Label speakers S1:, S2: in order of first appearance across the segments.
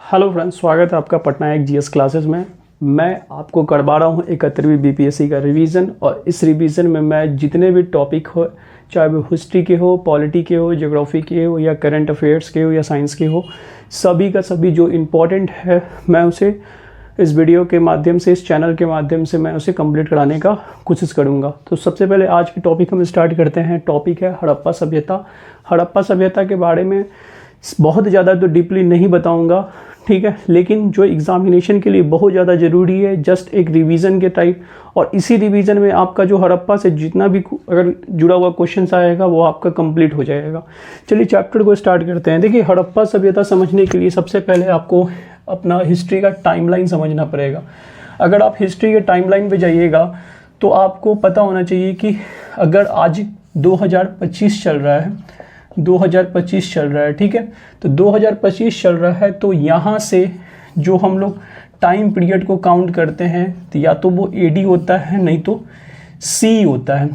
S1: Hello friends, स्वागत है आपका पटना एक जीएस क्लासेस में। मैं आपको करवा रहा हूँ 71वीं बीपीएससी का रिवीजन। और इस रिवीजन में मैं जितने भी टॉपिक हो, चाहे वो हिस्ट्री के हो, पॉलिटी के हो, ज्योग्राफी के हो, या करंट अफेयर्स के हो, या साइंस के हो, सभी का सभी जो इम्पोर्टेंट है मैं उसे इस वीडियो के माध्यम से, इस चैनल के माध्यम से मैं उसे कंप्लीट कराने का कोशिश करूँगा। तो सबसे पहले आज की टॉपिक हम स्टार्ट करते हैं। टॉपिक है हड़प्पा सभ्यता। हड़प्पा सभ्यता के बारे में बहुत ज़्यादा तो डीपली नहीं बताऊंगा, ठीक है, लेकिन जो एग्जामिनेशन के लिए बहुत ज़्यादा ज़रूरी है, जस्ट एक रिवीजन के टाइप। और इसी रिवीजन में आपका जो हड़प्पा से जितना भी अगर जुड़ा हुआ क्वेश्चंस आएगा वो आपका कंप्लीट हो जाएगा। चलिए चैप्टर को स्टार्ट करते हैं। देखिए, हड़प्पा सभ्यता समझने के लिए सबसे पहले आपको अपना हिस्ट्री का टाइमलाइन समझना पड़ेगा। अगर आप हिस्ट्री के टाइमलाइन पे जाइएगा तो आपको पता होना चाहिए कि अगर आज 2025 चल रहा है, 2025 चल रहा है, ठीक है, तो 2025 चल रहा है, तो यहाँ से जो हम लोग टाइम पीरियड को काउंट करते हैं तो या तो वो एडी होता है, नहीं तो सी होता है।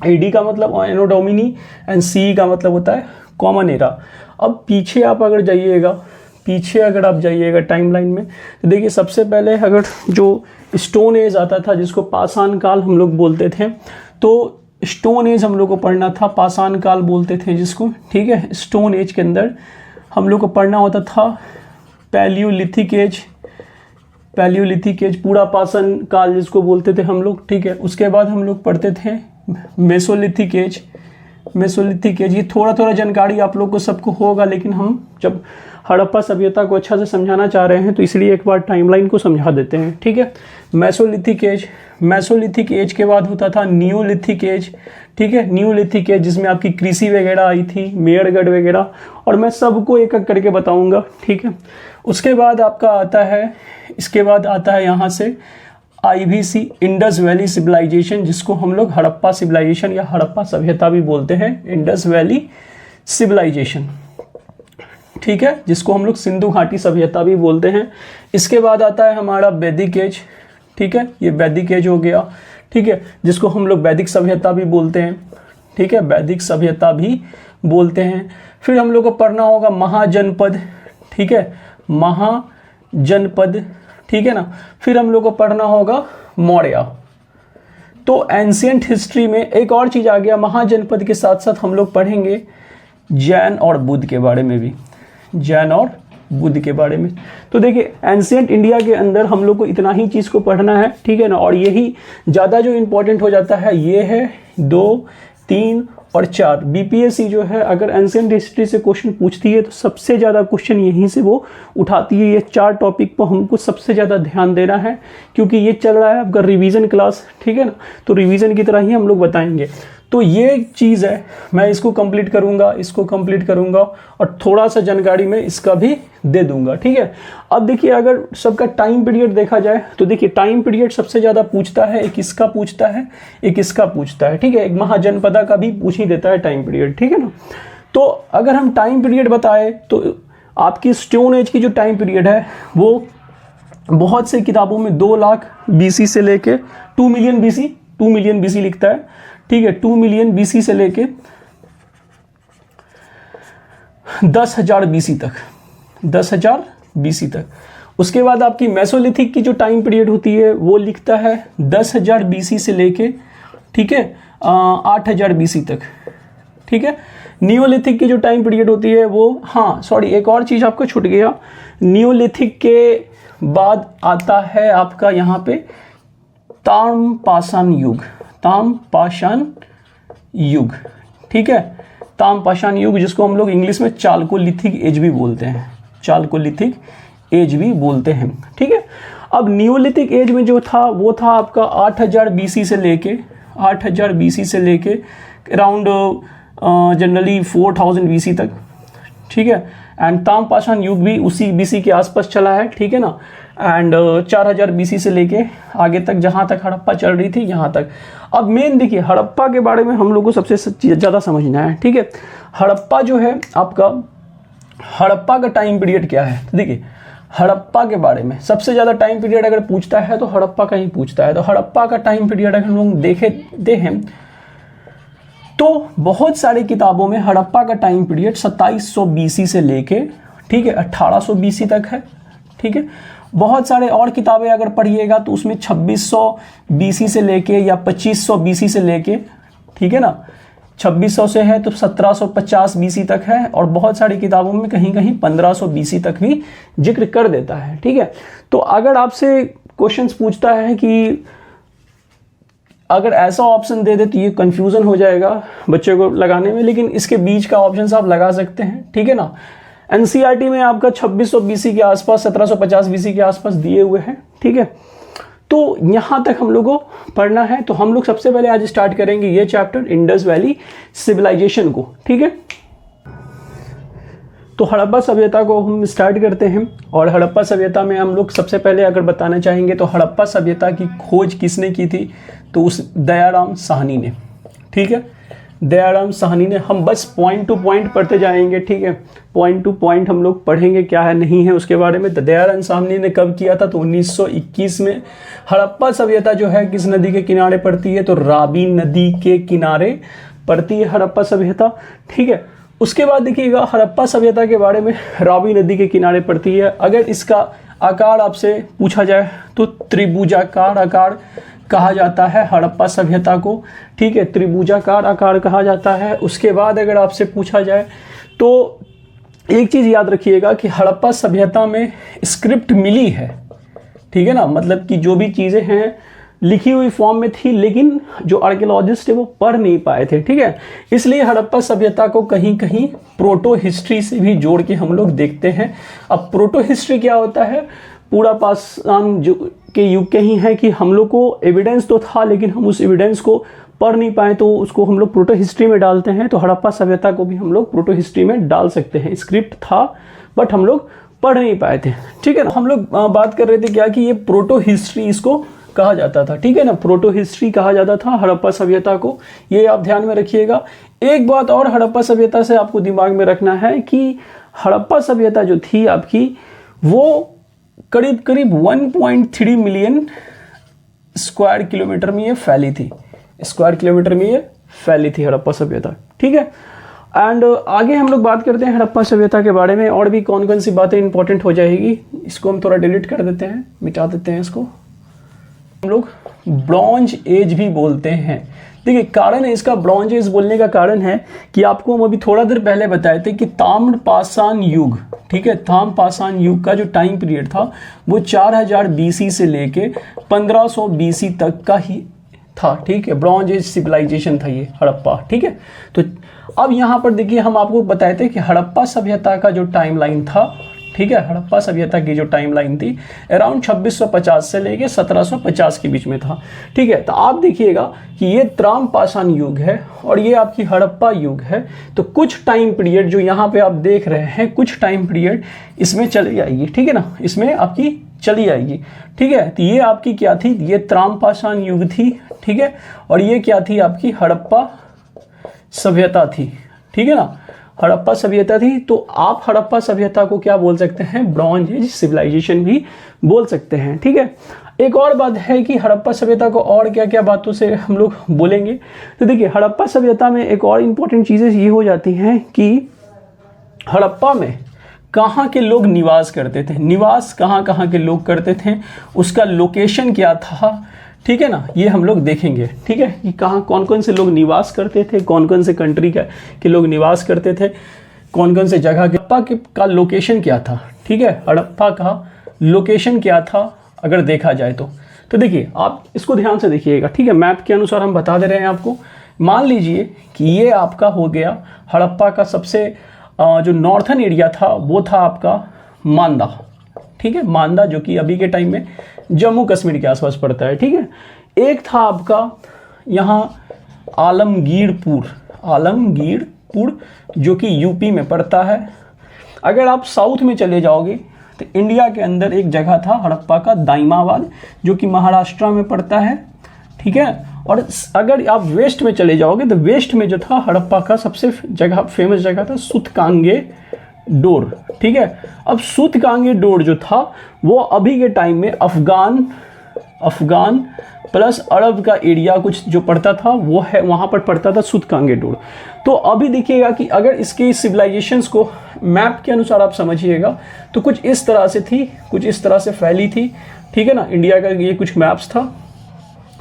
S1: एडी का मतलब एनो डोमिनी एंड सी का मतलब होता है कॉमन एरा। अब पीछे आप अगर जाइएगा, पीछे अगर आप जाइएगा टाइमलाइन में, तो देखिए सबसे पहले अगर जो स्टोन एज आता था, जिसको पाषाण काल हम लोग बोलते थे, तो स्टोन एज हम लोग को पढ़ना था, पाषाण काल बोलते थे जिसको, ठीक है। स्टोन एज के अंदर हम लोग को पढ़ना होता था पैलियोलिथिक एज, पैलियोलिथिक एज, पूरा पाषाण काल जिसको बोलते थे हम लोग, ठीक है। उसके बाद हम लोग पढ़ते थे मेसोलिथिक एज, मेसोलिथिक एज। ये थोड़ा थोड़ा जानकारी आप लोग को सबको होगा, लेकिन हम जब हड़प्पा सभ्यता को अच्छा से समझाना चाह रहे हैं तो इसलिए एक बार टाइमलाइन को समझा देते हैं, ठीक है। मेसोलिथिक एज, मेसोलिथिक एज के बाद होता था नियोलिथिक एज, ठीक है। नियोलिथिक एज जिसमें आपकी कृषि वगैरह आई थी, मेयरगढ़ वगैरह, और मैं सबको एक एक करके बताऊंगा, ठीक है। उसके बाद आपका आता है, इसके बाद आता है यहाँ से IVC, इंडस वैली सिविलाइजेशन, जिसको हम लोग हड़प्पा सिविलाइजेशन या हड़प्पा सभ्यता भी बोलते हैं, इंडस वैली सिविलाइजेशन, ठीक है, जिसको हम लोग सिंधु घाटी सभ्यता भी बोलते हैं। इसके बाद आता है हमारा वैदिक एज, ठीक है, ये वैदिक एज हो गया, ठीक है, जिसको हम लोग वैदिक सभ्यता भी बोलते हैं, ठीक है, वैदिक सभ्यता भी बोलते हैं। फिर हम लोग को पढ़ना होगा महाजनपद, ठीक है, महाजनपद, ठीक है ना। फिर हम लोग को पढ़ना होगा मौर्य। तो एंशिएंट हिस्ट्री में एक और चीज आ गया, महाजनपद के साथ साथ हम लोग पढ़ेंगे जैन और बुद्ध के बारे में भी, जैन और बुद्ध के बारे में। तो देखिए, एंशिएंट इंडिया के अंदर हम लोग को इतना ही चीज़ को पढ़ना है, ठीक है ना। और यही ज़्यादा जो इम्पोर्टेंट हो जाता है, ये है 2, 3 और 4। बीपीएससी जो है अगर एंशिएंट हिस्ट्री से क्वेश्चन पूछती है तो सबसे ज़्यादा क्वेश्चन यहीं से वो उठाती है। ये 4 टॉपिक पर हमको सबसे ज़्यादा ध्यान देना है, क्योंकि ये चल रहा है आपका रिवीजन क्लास, ठीक है ना। तो रिवीजन की तरह ही हम लोग बताएंगे। तो ये चीज़ है, मैं इसको कंप्लीट करूंगा, इसको कंप्लीट करूंगा, और थोड़ा सा जानकारी मैं इसका भी दे दूंगा, ठीक है। अब देखिए, अगर सबका टाइम पीरियड देखा जाए तो देखिए टाइम पीरियड सबसे ज़्यादा पूछता है, एक इसका पूछता है, एक इसका पूछता है, ठीक है। एक महाजनपदा का भी पूछ ही देता है टाइम पीरियड, ठीक है ना। तो अगर हम टाइम पीरियड बताए तो आपकी स्टोन एज की जो टाइम पीरियड है वो बहुत से किताबों में 2 लाख BC से लेके 2 मिलियन BC, 2 मिलियन BC लिखता है, ठीक है। 2 मिलियन BC से लेके 10,000 BC तक, 10,000 BC तक। उसके बाद आपकी मेसोलिथिक की जो टाइम पीरियड होती है वो लिखता है 10,000 BC से लेके, ठीक है, 8,000 BC तक, ठीक है। नियोलिथिक की जो टाइम पीरियड होती है वो, हाँ सॉरी, एक और चीज़ आपको छूट गया, नियोलिथिक के बाद आता है आपका यहाँ पे ताम्रपाषाण युग, ताम्रपाषाण युग, ठीक है, ताम्रपाषाण युग, जिसको हम लोग इंग्लिश में चालकोलिथिक एज भी बोलते हैं, चालकोलिथिक एज भी बोलते हैं, ठीक है। अब नियोलिथिक एज में जो था वो था आपका 8,000 BC से लेके, 8,000 BC से लेके अराउंड जनरली 4,000 BC तक, ठीक है। एंड ताम्रपाषाण युग भी उसी BC के आसपास चला है, ठीक है ना। एंड 4,000 BC से लेके आगे तक, जहाँ तक हड़प्पा चल रही थी यहाँ तक। अब मेन देखिए, हड़प्पा के बारे में हम लोग को सबसे ज़्यादा समझना है, ठीक है। हड़प्पा जो है आपका, हड़प्पा का टाइम पीरियड क्या है, तो देखिए हड़प्पा के बारे में सबसे ज़्यादा टाइम पीरियड अगर पूछता है तो हड़प्पा का ही पूछता है। तो हड़प्पा का टाइम पीरियड अगर हम लोग देखते हैं तो बहुत सारी किताबों में हड़प्पा का टाइम पीरियड 2700 BC से लेके, ठीक है, 1800 BC तक है। ठीक है, बहुत सारे और किताबें अगर पढ़िएगा तो उसमें 2600 BC से लेके या 2500 BC से लेके, ठीक है ना, 2600 से है तो 1750 BC तक है, और बहुत सारी किताबों में कहीं कहीं 1500 BC तक भी जिक्र कर देता है। ठीक है, तो अगर आपसे क्वेश्चंस पूछता है कि अगर ऐसा ऑप्शन दे दे तो ये कंफ्यूजन हो जाएगा बच्चे को लगाने में, लेकिन इसके बीच का ऑप्शन आप लगा सकते हैं। ठीक है ना, एनसीईआरटी में आपका 2600 BC के आसपास, 1750 BC के आसपास दिए हुए हैं। ठीक है, तो यहां तक हम लोग को पढ़ना है। तो हम लोग सबसे पहले आज स्टार्ट करेंगे ये चैप्टर, इंडस वैली सिविलाइजेशन को। ठीक है, तो हड़प्पा सभ्यता को हम स्टार्ट करते हैं, और हड़प्पा सभ्यता में हम लोग सबसे पहले अगर बताना चाहेंगे तो हड़प्पा सभ्यता की खोज किसने की थी, तो उस दयाराम साहनी ने। ठीक है, दयाराम साहनी ने। हम बस पॉइंट टू पॉइंट पढ़ते जाएंगे। ठीक है, पॉइंट टू पॉइंट हम लोग पढ़ेंगे, क्या है नहीं है उसके बारे में। दयाराम साहनी ने कब किया था, तो 1921 में। हड़प्पा सभ्यता जो है किस नदी के किनारे पड़ती है, तो रावी नदी के किनारे पड़ती है हड़प्पा सभ्यता। ठीक है, उसके बाद देखिएगा हड़प्पा सभ्यता के बारे में, रावी नदी के किनारे पड़ती है। अगर इसका आकार आपसे पूछा जाए तो त्रिभुजाकार आकार कहा जाता है हड़प्पा सभ्यता को। ठीक है, त्रिभुजाकार आकार कहा जाता है। उसके बाद अगर आपसे पूछा जाए तो एक चीज याद रखिएगा कि हड़प्पा सभ्यता में स्क्रिप्ट मिली है। ठीक है ना, मतलब कि जो भी चीजें हैं लिखी हुई फॉर्म में थी, लेकिन जो आर्कियोलॉजिस्ट है वो पढ़ नहीं पाए थे। ठीक है, इसलिए हड़प्पा सभ्यता को कहीं कहीं प्रोटो हिस्ट्री से भी जोड़ के हम लोग देखते हैं। अब प्रोटो हिस्ट्री क्या होता है, पूरा पाषाण के युग के ही है कि हम लोग को एविडेंस तो था, लेकिन हम उस एविडेंस को पढ़ नहीं पाए, तो उसको हम लोग प्रोटो हिस्ट्री में डालते हैं। तो हड़प्पा सभ्यता को भी हम लोग प्रोटो हिस्ट्री में डाल सकते हैं। स्क्रिप्ट था बट हम लोग पढ़ नहीं पाए थे। ठीक है ना, हम लोग बात कर रहे थे क्या कि ये प्रोटो हिस्ट्री इसको कहा जाता था। ठीक है ना, प्रोटो हिस्ट्री कहा जाता था हड़प्पा सभ्यता को, ये आप ध्यान में रखिएगा। एक बात और हड़प्पा सभ्यता से आपको दिमाग में रखना है कि हड़प्पा सभ्यता जो थी आपकी, वो करीब करीब 1.3 मिलियन स्क्वायर किलोमीटर में ये फैली थी। स्क्वायर किलोमीटर में ये फैली थी हड़प्पा सभ्यता। ठीक है, एंड आगे हम लोग बात करते हैं हड़प्पा सभ्यता के बारे में, और भी कौन कौन सी बातें इंपॉर्टेंट हो जाएगी। इसको हम थोड़ा डिलीट कर देते हैं, मिटा देते हैं इसको। हम लोग ब्रॉन्ज एज भी बोलते हैं। देखिए, कारण है इसका ब्रॉन्ज एज बोलने का कारण है कि आपको हम अभी थोड़ा देर पहले बताए थे कि ताम्रपाषाण युग, ठीक है, ताम्रपाषाण युग का जो टाइम पीरियड था वो 4000 BC से लेके 1500 BC तक का ही था। ठीक है, ब्रॉन्ज एज सिविलाइजेशन था ये हड़प्पा। ठीक है, तो अब यहाँ पर देखिए हम आपको बताए थे कि हड़प्पा सभ्यता का जो टाइमलाइन था, ठीक है, हड़प्पा सभ्यता की जो टाइमलाइन थी अराउंड 2650 से लेके 1750 के बीच में था। ठीक है, तो आप देखिएगा कि ये ताम्रपाषाण युग है और ये आपकी हड़प्पा युग है। तो कुछ टाइम पीरियड जो यहाँ पे आप देख रहे हैं, कुछ टाइम पीरियड इसमें चली आएगी। ठीक है ना, इसमें आपकी चली आएगी। ठीक है, तो ये आपकी क्या थी, ये ताम्रपाषाण युग थी। ठीक है, और ये क्या थी, आपकी हड़प्पा सभ्यता थी। ठीक है ना, हड़प्पा सभ्यता थी। तो आप हड़प्पा सभ्यता को क्या बोल सकते हैं, ब्रॉन्ज एज सिविलाइजेशन भी बोल सकते हैं। ठीक है, एक और बात है कि हड़प्पा सभ्यता को और क्या क्या बातों से हम लोग बोलेंगे। तो देखिए, हड़प्पा सभ्यता में एक और इम्पोर्टेंट चीज़ें ये हो जाती हैं कि हड़प्पा में कहाँ के लोग निवास करते थे, निवास कहाँ कहाँ के लोग करते थे, उसका लोकेशन क्या था। ठीक है ना, ये हम लोग देखेंगे। ठीक है, कि कहाँ कौन कौन से लोग निवास करते थे, कौन कौन से कंट्री के लोग निवास करते थे, कौन कौन से जगह के, हड़प्पा का लोकेशन क्या था। ठीक है, हड़प्पा का लोकेशन क्या था अगर देखा जाए तो देखिए आप इसको ध्यान से देखिएगा। ठीक है, मैप के अनुसार हम बता दे रहे हैं आपको। मान लीजिए कि ये आपका हो गया हड़प्पा का सबसे जो नॉर्थन एरिया था वो था आपका मांदा। ठीक है, मांदा जो कि अभी के टाइम में जम्मू कश्मीर के आसपास पड़ता है। ठीक है, एक था आपका यहाँ आलमगीरपुर जो कि यूपी में पड़ता है। अगर आप साउथ में चले जाओगे तो इंडिया के अंदर एक जगह था हड़प्पा का दाइमाबाद जो कि महाराष्ट्र में पड़ता है। ठीक है, और अगर आप वेस्ट में चले जाओगे तो वेस्ट में जो था हड़प्पा का सबसे जगह फेमस जगह था सूतकांगे डोर। ठीक है, अब सूतकांगे डोर जो था वो अभी के टाइम में अफगान अफगान प्लस अरब का एरिया कुछ जो पड़ता था वो है, वहाँ पर पड़ता था सुतकांगे डोर। तो अभी देखिएगा कि अगर इसके सिविलाइजेशंस को मैप के अनुसार आप समझिएगा तो कुछ इस तरह से थी, कुछ इस तरह से फैली थी, ठीक है ना। इंडिया का ये कुछ मैप्स था,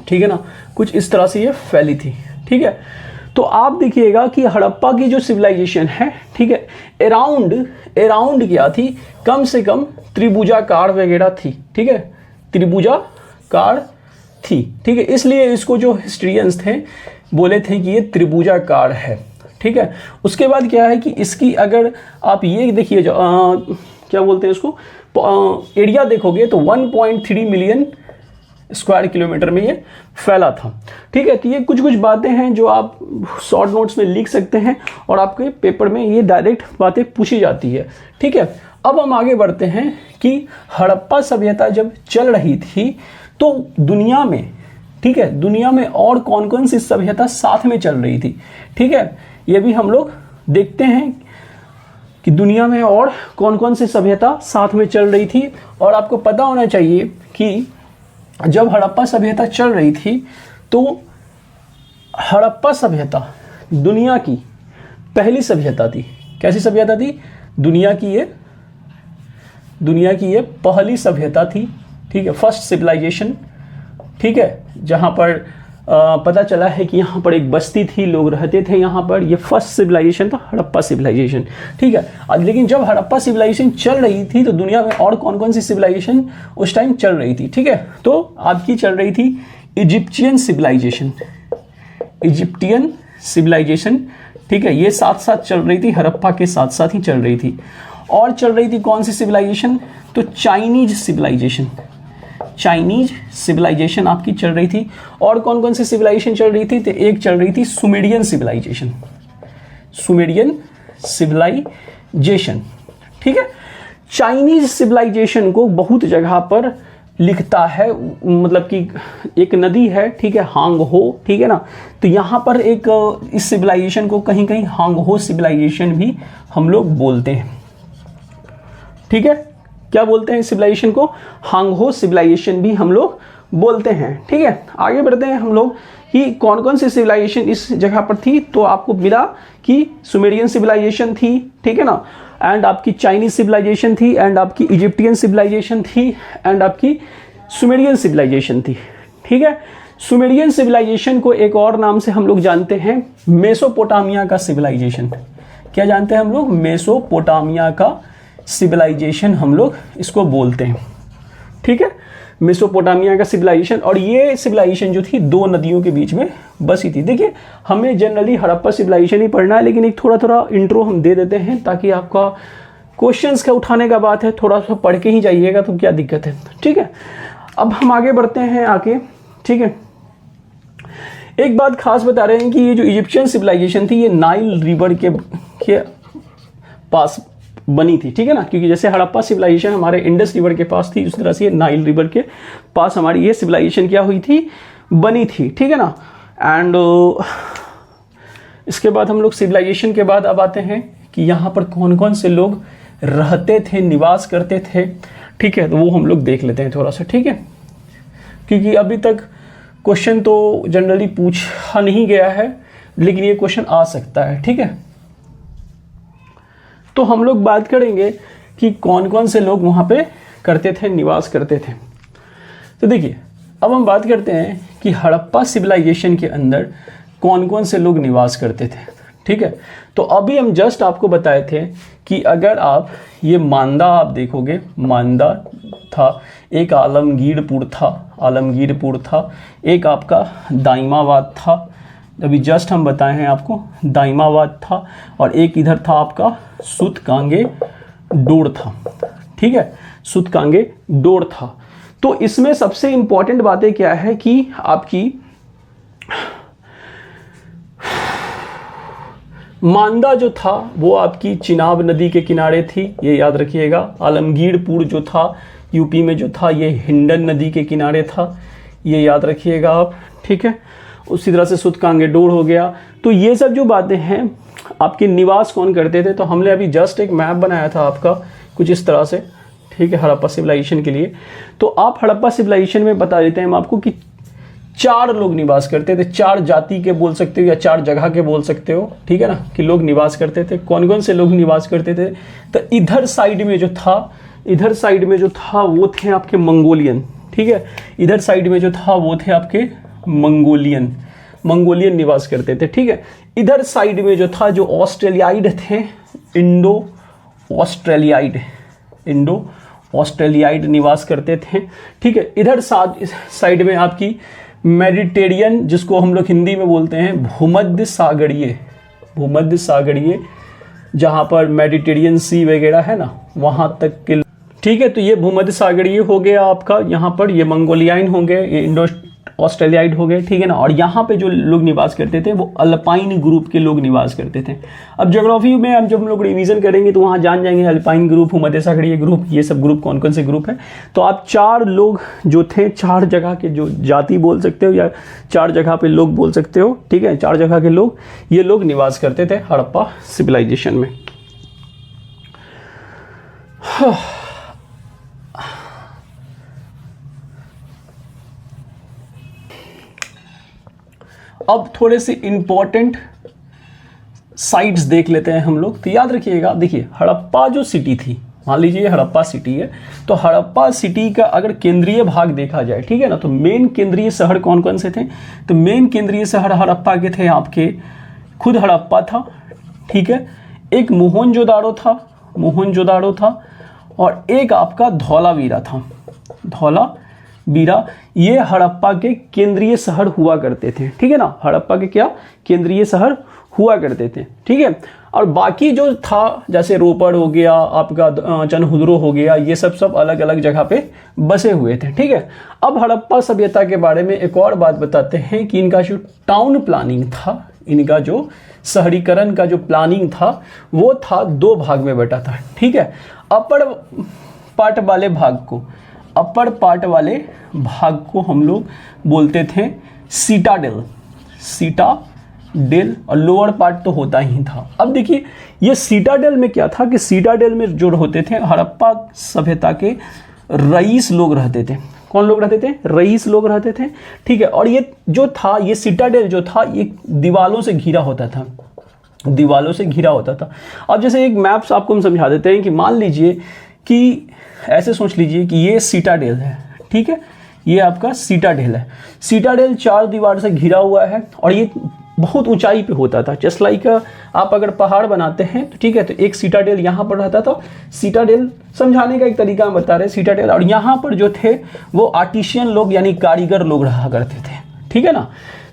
S1: ठीक है ना, कुछ इस तरह से ये फैली थी, ठीक है। तो आप देखिएगा कि हड़प्पा की जो सिविलाइजेशन है, ठीक है, अराउंड क्या थी, कम से कम त्रिभुजाकार वगैरह थी, ठीक है, त्रिभुजाकार थी, ठीक है। इसलिए इसको जो हिस्ट्रियंस थे बोले थे कि ये त्रिभुजाकार है, ठीक है। उसके बाद क्या है कि इसकी अगर आप ये देखिए जो क्या बोलते हैं इसको, एरिया देखोगे तो 1.3 मिलियन स्क्वायर किलोमीटर में ये फैला था, ठीक है। तो ये कुछ बातें हैं जो आप शॉर्ट नोट्स में लिख सकते हैं और आपके पेपर में ये डायरेक्ट बातें पूछी जाती है, ठीक है। अब हम आगे बढ़ते हैं कि हड़प्पा सभ्यता जब चल रही थी तो दुनिया में, ठीक है, दुनिया में और कौन कौन सी सभ्यता साथ में चल रही थी, ठीक है। ये भी हम लोग देखते हैं कि दुनिया में और कौन कौन सी सभ्यता साथ में चल रही थी। और आपको पता होना चाहिए कि जब हड़प्पा सभ्यता चल रही थी तो हड़प्पा सभ्यता दुनिया की पहली सभ्यता थी। कैसी सभ्यता थी? दुनिया की ये पहली सभ्यता थी, ठीक है, फर्स्ट सिविलाइजेशन, ठीक है। जहाँ पर पता चला है कि यहाँ पर एक बस्ती थी, लोग रहते थे यहाँ पर, ये फर्स्ट सिविलाइजेशन था, हड़प्पा सिविलाइजेशन, ठीक है। लेकिन जब हड़प्पा सिविलाइजेशन चल रही थी तो दुनिया में और कौन कौन सी सिविलाइजेशन उस टाइम चल रही थी, ठीक है। तो आपकी चल रही थी इजिप्टियन सिविलाइजेशन, ठीक है, ये साथ साथ चल रही थी, हड़प्पा के साथ साथ ही चल रही थी। और चल रही थी कौन सी सिविलाइजेशन? तो चाइनीज सिविलाइजेशन आपकी चल रही थी। और कौन कौन सी सिविलाइजेशन चल रही थी? तो एक चल रही थी सुमेरियन सिविलाइजेशन, ठीक है। चाइनीज सिविलाइजेशन को बहुत जगह पर लिखता है, मतलब कि एक नदी है, ठीक है, हांगहो, ठीक है ना। तो यहाँ पर एक इस सिविलाइजेशन को कहीं कहीं हांगहो सिविलाइजेशन भी हम लोग बोलते हैं, ठीक है। क्या बोलते हैं इस सिविलाइजेशन को? हांगहो सिविलाइजेशन भी हम लोग बोलते हैं, ठीक है। आगे बढ़ते हैं हम लोग कि कौन कौन सी सिविलाइजेशन इस जगह पर थी। तो आपको मिला कि सुमेरियन सिविलाइजेशन थी, ठीक है ना, एंड आपकी चाइनीज सिविलाइजेशन थी, एंड आपकी इजिप्टियन सिविलाइजेशन थी, एंड आपकी सुमेरियन सिविलाइजेशन थी, ठीक है। सुमेरियन सिविलाइजेशन को एक और नाम से हम लोग जानते हैं मेसोपोटामिया का सिविलाइजेशन। क्या जानते हैं हम लोग? मेसोपोटामिया का सिविलाइजेशन हम लोग इसको बोलते हैं, ठीक है, मेसोपोटामिया का सिविलाइजेशन। और ये सिविलाइजेशन जो थी दो नदियों के बीच में बसी थी। देखिए, हमें जनरली हड़प्पा सिविलाइजेशन ही पढ़ना है, लेकिन एक थोड़ा इंट्रो हम दे देते हैं ताकि आपका क्वेश्चंस का उठाने का बात है, थोड़ा सा पढ़ के ही जाइएगा तो क्या दिक्कत है, ठीक है। अब हम आगे बढ़ते हैं आगे, ठीक है। एक बात खास बता रहे हैं कि ये जो इजिप्शियन सिविलाइजेशन थी ये नाइल रिवर के पास बनी थी, ठीक है ना, क्योंकि जैसे हड़प्पा सिविलाइजेशन हमारे इंडस रिवर के पास थी, उस तरह से नाइल रिवर के पास हमारी ये सिविलाइजेशन क्या हुई थी? बनी थी, ठीक है ना। एंड इसके बाद हम लोग सिविलाइजेशन के बाद अब आते हैं कि यहाँ पर कौन कौन से लोग रहते थे, निवास करते थे, ठीक है। तो वो हम लोग देख लेते हैं थोड़ा सा, ठीक है, क्योंकि अभी तक क्वेश्चन तो जनरली पूछा नहीं गया है, लेकिन ये क्वेश्चन आ सकता है, ठीक है। तो हम लोग बात करेंगे कि कौन कौन से लोग वहाँ पे करते थे, निवास करते थे। तो देखिए, अब हम बात करते हैं कि हड़प्पा सिविलाइजेशन के अंदर कौन कौन से लोग निवास करते थे, ठीक है। तो अभी हम जस्ट आपको बताए थे कि अगर आप ये मांदा आप देखोगे, मांदा था, एक आलमगीरपुर था, एक आपका दाइमाबाद था, अभी जस्ट हम बताए हैं आपको, दाइमाबाद था, और एक इधर था आपका सुतकांगे डोर था, ठीक है, सुतकांगे डोर था। तो इसमें सबसे इंपॉर्टेंट बातें क्या है कि आपकी मांदा जो था वो आपकी चिनाब नदी के किनारे थी, ये याद रखिएगा। आलमगीरपुर जो था यूपी में जो था, ये हिंडन नदी के किनारे था, ये याद रखिएगा आप, ठीक है। उसी तरह से सुतकांगे डोर हो गया। तो ये सब जो बातें हैं, आपके निवास कौन करते थे, तो हमने अभी जस्ट एक मैप बनाया था आपका कुछ इस तरह से, ठीक है, हड़प्पा सिविलाइजेशन के लिए। तो आप हड़प्पा सिविलाइजेशन में बता देते हैं हम आपको कि 4 लोग निवास करते थे, 4 जाति के बोल सकते हो या 4 जगह के बोल सकते हो, ठीक है ना, कि लोग निवास करते थे। कौन कौन से लोग निवास करते थे? तो इधर साइड में जो था वो थे आपके मंगोलियन, ठीक है, इधर साइड में जो था वो थे आपके मंगोलियन निवास करते थे, ठीक है। इधर साइड में जो था, जो ऑस्ट्रेलियाइड थे, इंडो ऑस्ट्रेलियाइड निवास करते थे, ठीक है। इधर साइड में आपकी मेडिटेरियन, जिसको हम लोग हिंदी में बोलते हैं भूमध्य सागरीय, जहाँ पर मेडिटेरियन सी वगैरह है ना, वहाँ तक के, ठीक है। तो ये भूमध्य सागरीय हो गया आपका, यहाँ पर ये मंगोलियाइन हो गए, ये इंडो ऑस्ट्रेलियाइड हो गए, ठीक है ना। और यहाँ पे जो लोग निवास करते थे वो अल्पाइन ग्रुप के लोग निवास करते थे। अब ज्योग्राफी में हम जब हम लोग रिवीजन करेंगे तो वहाँ जान जाएंगे अल्पाइन ग्रुप, भूमध्य सागरीय ग्रुप, ये सब ग्रुप कौन कौन से ग्रुप है। तो आप 4 लोग जो थे, 4 जगह के जो जाति बोल सकते हो या 4 जगह पे लोग बोल सकते हो, ठीक है, 4 जगह के लोग, ये लोग निवास करते थे हड़प्पा सिविलाइजेशन में। अब थोड़े से इंपॉर्टेंट साइट्स देख लेते हैं हम लोग। तो याद रखिएगा, देखिए हड़प्पा जो सिटी थी, मान लीजिए हड़प्पा सिटी है, तो हड़प्पा सिटी का अगर केंद्रीय भाग देखा जाए, ठीक है ना, तो मेन केंद्रीय शहर कौन कौन से थे? तो मेन केंद्रीय शहर हड़प्पा के थे आपके, खुद हड़प्पा था, ठीक है, एक मोहनजोदाड़ो था, और एक आपका धौलावीरा था। ये हड़प्पा के केंद्रीय शहर हुआ करते थे, ठीक है ना, हड़प्पा के क्या केंद्रीय शहर हुआ करते थे, ठीक है। और बाकी जो था, जैसे रोपड़ हो गया, आपका चनहुदरो हो गया, ये सब अलग अलग जगह पे बसे हुए थे, ठीक है। अब हड़प्पा सभ्यता के बारे में एक और बात बताते हैं कि इनका जो टाउन प्लानिंग था, इनका जो शहरीकरण का जो प्लानिंग था वो था 2 भाग में बटा था, ठीक है। अपर पार्ट वाले भाग को हम लोग बोलते थे सीटाडेल, और लोअर पार्ट तो होता ही था। अब देखिए ये सीटाडेल में क्या था कि सीटाडेल में जो होते थे हड़प्पा सभ्यता के रईस लोग रहते थे। कौन लोग रहते थे? रईस लोग रहते थे, ठीक है। और ये जो था, ये सीटाडेल जो था, ये दीवालों से घिरा होता था। अब जैसे एक मैप्स आपको हम समझा देते हैं कि मान लीजिए कि ऐसे सोच लीजिए कि ये सीटाडेल है, ठीक है, ये आपका सीटाडेल है। सीटाडेल 4 दीवार से घिरा हुआ है और ये बहुत ऊंचाई पे होता था। जस्ट लाइक आप अगर पहाड़ बनाते हैं तो ठीक है, तो एक सीटाडेल यहाँ पर रहता था। सीटाडेल समझाने का एक तरीका हम बता रहे हैं, सीटाडेल। और यहाँ पर जो थे वो आर्टिशियन लोग यानी कारीगर लोग रहा करते थे, ठीक है ना।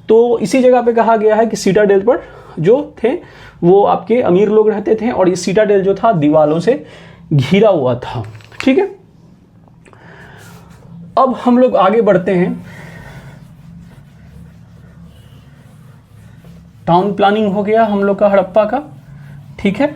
S1: तो इसी जगह पे कहा गया है कि सीटाडेल पर जो थे वो आपके अमीर लोग रहते थे और ये सीटाडेल जो था दीवालों से घिरा हुआ था, ठीक है। अब हम लोग आगे बढ़ते हैं। टाउन प्लानिंग हो गया हम लोग का हड़प्पा का, ठीक है।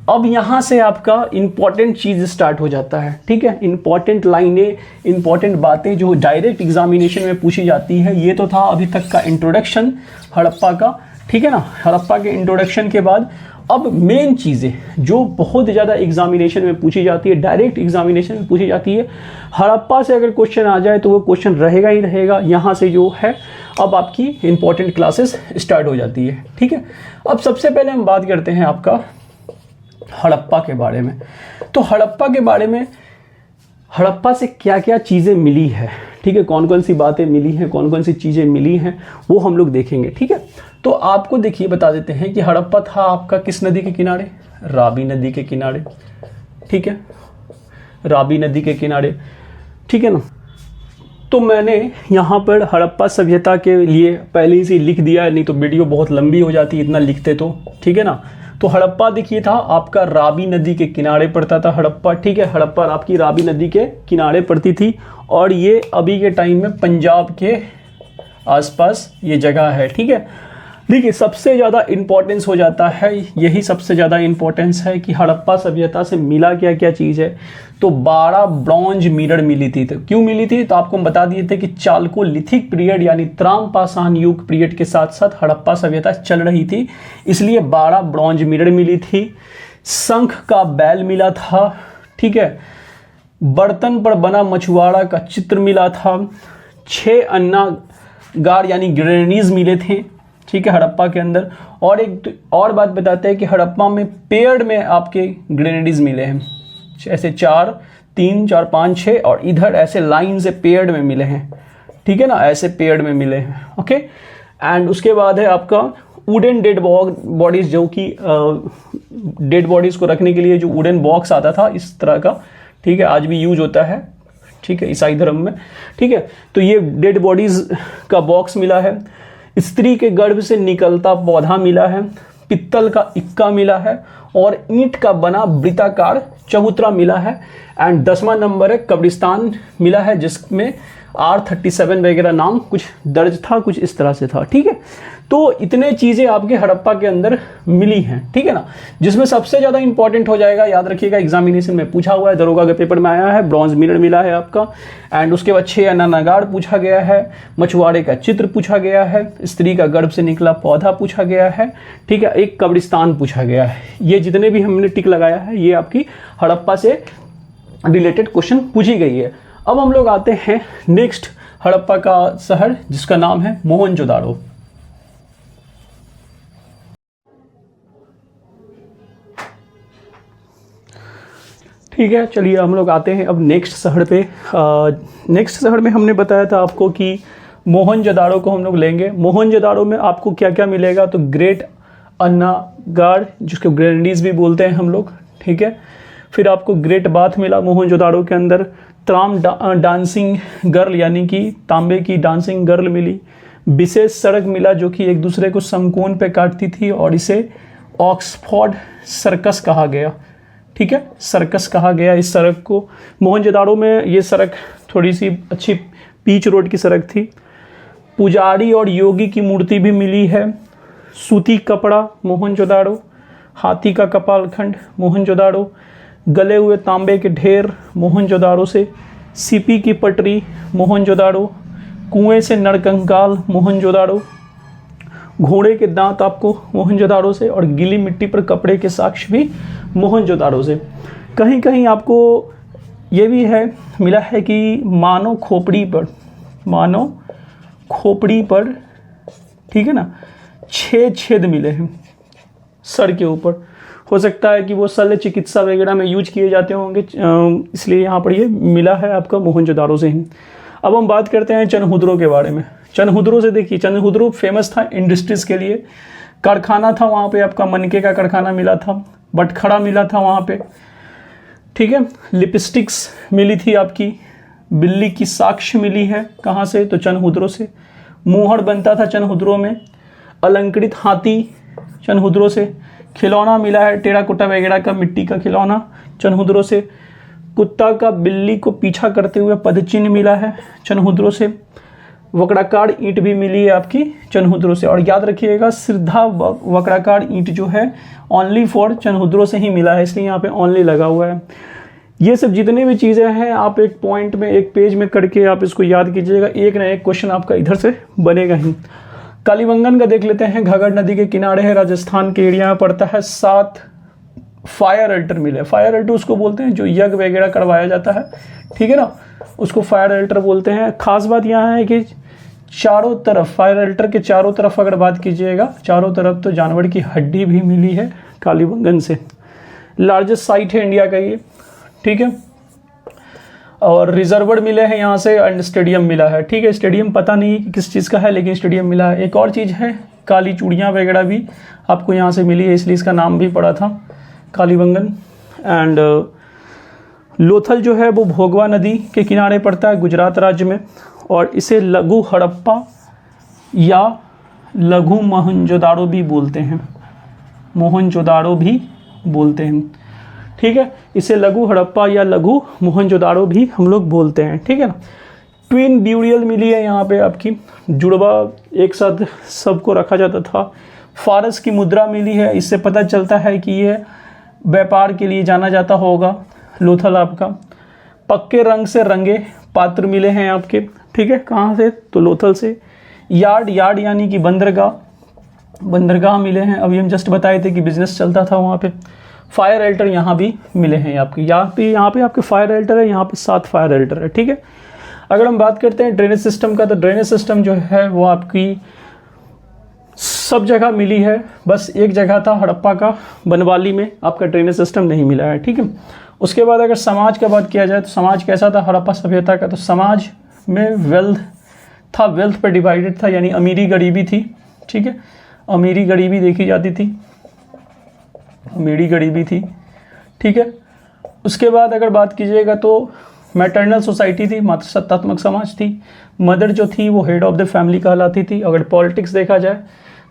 S1: अब यहां से आपका इंपॉर्टेंट चीज स्टार्ट हो जाता है, ठीक है। इंपॉर्टेंट लाइनें, इंपॉर्टेंट बातें जो डायरेक्ट एग्जामिनेशन में पूछी जाती है। ये तो था अभी तक का इंट्रोडक्शन हड़प्पा का, ठीक है ना। हड़प्पा के इंट्रोडक्शन के बाद अब मेन चीज़ें जो बहुत ज़्यादा एग्जामिनेशन में पूछी जाती है, डायरेक्ट एग्जामिनेशन में पूछी जाती है। हड़प्पा से अगर क्वेश्चन आ जाए तो वो क्वेश्चन रहेगा ही रहेगा। यहाँ से जो है अब आपकी इंपॉर्टेंट क्लासेस स्टार्ट हो जाती है, ठीक है। अब सबसे पहले हम बात करते हैं आपका हड़प्पा के बारे में। तो हड़प्पा के बारे में, हड़प्पा से क्या क्या चीज़ें मिली है, ठीक है, कौन कौन सी बातें मिली हैं, कौन कौन सी चीज़ें मिली हैं, वो हम लोग देखेंगे, ठीक है। तो आपको देखिए बता देते हैं कि हड़प्पा था आपका किस नदी के किनारे? रावी नदी के किनारे, ठीक है, रावी नदी के किनारे, ठीक है ना। तो मैंने यहाँ पर हड़प्पा सभ्यता के लिए पहले ही से लिख दिया, नहीं तो वीडियो बहुत लंबी हो जाती इतना लिखते तो, ठीक है ना। तो हड़प्पा देखिए था आपका रावी नदी के किनारे पड़ता था हड़प्पा, ठीक है। हड़प्पा आपकी रावी नदी के किनारे पड़ती थी और ये अभी के टाइम में पंजाब के आसपास ये जगह है, ठीक है। देखिए सबसे ज़्यादा इम्पोर्टेंस हो जाता है, यही सबसे ज़्यादा इम्पोर्टेंस है कि हड़प्पा सभ्यता से मिला क्या क्या चीज़ है। तो 12 ब्रॉन्ज मिरर मिली थी। तो क्यों मिली थी? तो आपको हम बता दिए थे कि चालकोलिथिक पीरियड यानी त्राम-पाषाण युग पीरियड के साथ साथ हड़प्पा सभ्यता चल रही थी, इसलिए 12 ब्रॉन्ज मिरर मिली थी। शंख का बैल मिला था, ठीक है। बर्तन पर बना मछुआरा का चित्र मिला था। 6 अन्नागार यानी ग्रेनेडीज मिले थे, ठीक है, हड़प्पा के अंदर। और एक और बात बताते हैं कि हड़प्पा में पेड़ में आपके ग्रेनेडीज मिले हैं, ऐसे 4, 3, 4, 5, 6 और इधर ऐसे लाइन से पेड़ में मिले हैं, ठीक है ना, ऐसे पेड़ में मिले हैं, ओके। एंड उसके बाद है आपका वुडन डेड बॉडीज, जो कि डेड बॉडीज को रखने के लिए जो वुडन बॉक्स आता था इस तरह का, ठीक है, आज भी यूज होता है, ठीक है, ईसाई धर्म में, ठीक है। तो ये डेड बॉडीज का बॉक्स मिला है। स्त्री के गर्भ से निकलता पौधा मिला है। पित्तल का इक्का मिला है और ईंट का बना वृत्ताकार चबूतरा मिला है। एंड 10वां नंबर है कब्रिस्तान मिला है, जिसमें R37 वगैरह नाम कुछ दर्ज था, कुछ इस तरह से था, ठीक है। तो इतने चीज़ें आपके हड़प्पा के अंदर मिली हैं, ठीक है ना। जिसमें सबसे ज़्यादा इंपॉर्टेंट हो जाएगा, याद रखिएगा, एग्जामिनेशन में पूछा हुआ है, दरोगा के पेपर में आया है, ब्रॉन्ज मिरर मिला है आपका। एंड उसके बाद 6 अन्नागार पूछा गया है, मछुआरे का चित्र पूछा गया है, स्त्री का गर्भ से निकला पौधा पूछा गया है, ठीक है, एक कब्रिस्तान पूछा गया है। ये जितने भी हमने टिक लगाया है ये आपकी हड़प्पा से रिलेटेड क्वेश्चन पूछी गई है। अब हम लोग आते हैं नेक्स्ट हड़प्पा का शहर, जिसका नाम है मोहनजोदाड़ो। ठीक है, चलिए हम लोग आते हैं अब नेक्स्ट शहर पे। नेक्स्ट शहर में हमने बताया था आपको कि मोहनजोदाड़ो को हम लोग लेंगे। मोहनजोदाड़ो में आपको क्या क्या मिलेगा, तो ग्रेट अन्नागार, जिसको ग्रेनेडीज भी बोलते हैं हम लोग, ठीक है। फिर आपको ग्रेट बाथ मिला मोहनजोदाड़ो के अंदर। त्राम डांसिंग गर्ल यानी कि तांबे की डांसिंग गर्ल मिली। विशेष सड़क मिला जो कि एक दूसरे को समकोण पे काटती थी और इसे ऑक्सफोर्ड सर्कस कहा गया, ठीक है, सर्कस कहा गया इस सड़क को। मोहनजोदाड़ो में ये सड़क थोड़ी सी अच्छी पीच रोड की सड़क थी। पुजारी और योगी की मूर्ति भी मिली है। सूती कपड़ा मोहनजोदाड़ो। हाथी का कपालखंड मोहनजोदाड़ो। गले हुए तांबे के ढेर मोहनजोदाड़ो से। सीपी की पटरी मोहनजोदाड़ो। कुएं से नरकंकाल मोहनजोदाड़ो। घोड़े के दांत आपको मोहनजोदाड़ो से। और गीली मिट्टी पर कपड़े के साक्ष्य भी मोहनजोदाड़ो से। कहीं कहीं आपको ये भी है मिला है कि मानव खोपड़ी पर, ठीक है ना, 6 छेद मिले हैं सर के ऊपर। हो सकता है कि वो शल्य चिकित्सा वगैरह में यूज किए जाते होंगे, इसलिए यहाँ पर ये मिला है आपका मोहनजोदाड़ो से ही। अब हम बात करते हैं चनहुद्रो के बारे में। चनहुद्रो से देखिए, चनहुद्रो फेमस था इंडस्ट्रीज के लिए। कारखाना था वहाँ पे आपका, मनके का कारखाना मिला था। बटखरा मिला था वहाँ पे, ठीक है। लिपस्टिक्स मिली थी आपकी। बिल्ली की साक्ष्य मिली है, कहाँ से, तो चनहुद्रो से। मुहर बनता था चनहुद्रो में। अलंकृत हाथी चनहुद्रो से। खिलौना मिला है टेराकोटा वगैरह का, मिट्टी का खिलौना चनहुद्रो से। कुत्ता का बिल्ली को पीछा करते हुए पदचिन्ह मिला है चनहुद्रो से। वक्राकार ईंट भी मिली है आपकी चनहुद्रो से। और याद रखिएगा, श्रद्धा वक्राकार ईंट जो है ओनली फॉर चनहुद्रो से ही मिला है, इसलिए यहाँ पे ओनली लगा हुआ है। ये सब जितने भी चीज़ें हैं आप एक पॉइंट में, एक पेज में करके आप इसको याद कीजिएगा, एक ना एक क्वेश्चन आपका इधर से बनेगा ही। कालीबंगन का देख लेते हैं, घाघर नदी के किनारे है, राजस्थान के एरिया में पड़ता है। 7 फायर अल्टर मिले। फायर अल्टर उसको बोलते हैं जो यज्ञ वगैरह करवाया जाता है, ठीक है ना, उसको फायर अल्टर बोलते हैं। खास बात यहाँ है कि चारों तरफ, फायर अल्टर के चारों तरफ अगर बात कीजिएगा, चारों तरफ तो जानवर की हड्डी भी मिली है कालीबंगन से। लार्जेस्ट साइट है इंडिया का ये, ठीक है। और रिजर्वर मिले हैं यहाँ से एंड स्टेडियम मिला है, ठीक है। स्टेडियम पता नहीं किस चीज़ का है, लेकिन स्टेडियम मिला है। एक और चीज़ है, काली चूड़ियाँ वगैरह भी आपको यहाँ से मिली है, इसलिए इसका नाम भी पड़ा था कालीबंगन। एंड लोथल जो है वो भोगवा नदी के किनारे पड़ता है गुजरात राज्य में। और इसे लघु हड़प्पा या लघु मोहनजोदाड़ो भी बोलते हैं, मोहनजोदाड़ो भी बोलते हैं, ठीक है। इसे लघु हड़प्पा या लघु मोहनजोदाड़ो भी हम लोग बोलते हैं, ठीक है ना। ट्विन ब्यूरियल मिली है यहाँ पे आपकी, जुड़वा एक साथ सबको रखा जाता था। फारस की मुद्रा मिली है, इससे पता चलता है कि ये व्यापार के लिए जाना जाता होगा लोथल आपका। पक्के रंग से रंगे पात्र मिले हैं आपके, ठीक है, कहाँ से, तो लोथल से। यार्ड यानी कि बंदरगाह मिले हैं, अभी हम जस्ट बताए थे कि बिजनेस चलता था वहाँ पे। फायर एल्टर यहाँ भी मिले हैं आपके, यहाँ पे आपके फायर एल्टर है, यहाँ पे 7 फायर एल्टर है, ठीक है। अगर हम बात करते हैं ड्रेनेज सिस्टम का, तो ड्रेनेज सिस्टम जो है वो आपकी सब जगह मिली है, बस एक जगह था हड़प्पा का बनवाली में आपका ड्रेनेज सिस्टम नहीं मिला है, ठीक है। उसके बाद अगर समाज का बात किया जाए तो समाज कैसा था हड़प्पा सभ्यता का, तो समाज में वेल्थ था, वेल्थ पर डिवाइडेड था, यानी अमीरी गरीबी थी, ठीक है। अमीरी गरीबी देखी जाती थी, अमीरी गरीबी थी, ठीक है। उसके बाद अगर बात कीजिएगा तो मैटरनल सोसाइटी थी, मातृसत्तात्मक समाज थी। मदर जो थी वो हेड ऑफ द फैमिली कहलाती थी। अगर पॉलिटिक्स देखा जाए